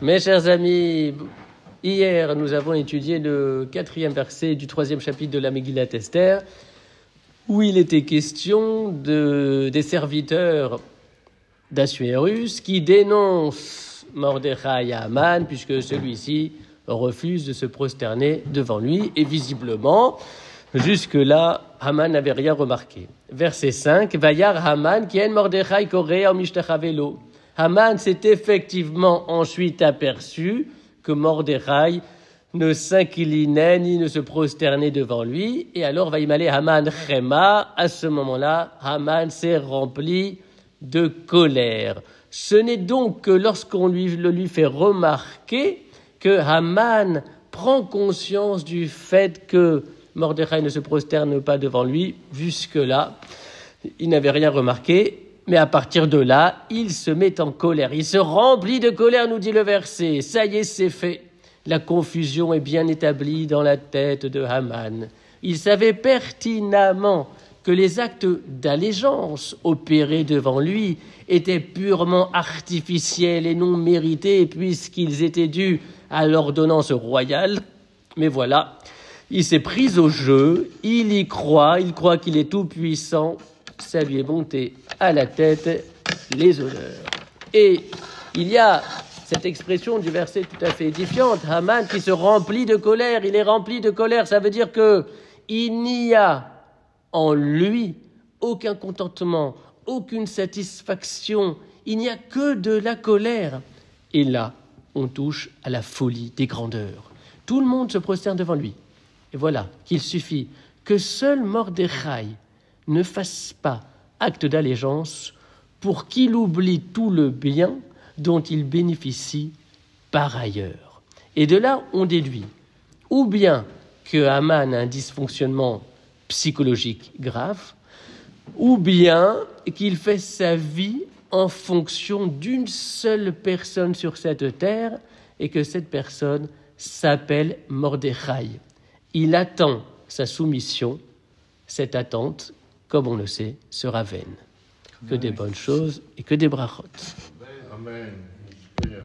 Mes chers amis, hier nous avons étudié le 4e verset du 3e chapitre de la Megillat Esther, où il était question des serviteurs d'Assuérus qui dénoncent Mordechai à Haman, puisque celui-ci refuse de se prosterner devant lui, et visiblement, jusque-là, Haman n'avait rien remarqué. Verset 5, Vayar Haman, kien Mordechai korea o mishtachavelo. Haman s'est effectivement ensuite aperçu que Mordechai ne s'inclinait ni ne se prosternait devant lui, et alors va y aller Haman Chema. À ce moment-là, Haman s'est rempli de colère. Ce n'est donc que lorsqu'on le lui fait remarquer que Haman prend conscience du fait que Mordechai ne se prosterne pas devant lui. Jusque-là, il n'avait rien remarqué. Mais à partir de là, il se met en colère. Il se remplit de colère, nous dit le verset. Ça y est, c'est fait. La confusion est bien établie dans la tête de Haman. Il savait pertinemment que les actes d'allégeance opérés devant lui étaient purement artificiels et non mérités, puisqu'ils étaient dus à l'ordonnance royale. Mais voilà, il s'est pris au jeu, il y croit, il croit qu'il est tout-puissant. Ça lui est monté à la tête les honneurs. Et il y a cette expression du verset tout à fait édifiante, Haman qui se remplit de colère, il est rempli de colère, ça veut dire que il n'y a en lui aucun contentement, aucune satisfaction, il n'y a que de la colère. Et là, on touche à la folie des grandeurs. Tout le monde se prosterne devant lui. Et voilà qu'il suffit que seul Mordechai ne fasse pas acte d'allégeance pour qu'il oublie tout le bien dont il bénéficie par ailleurs. Et de là, on déduit ou bien que Haman a un dysfonctionnement psychologique grave, ou bien qu'il fait sa vie en fonction d'une seule personne sur cette terre et que cette personne s'appelle Mordechai. Il attend sa soumission, cette attente, comme on le sait, sera vaine. Que des bonnes choses et que des brachot. Amen.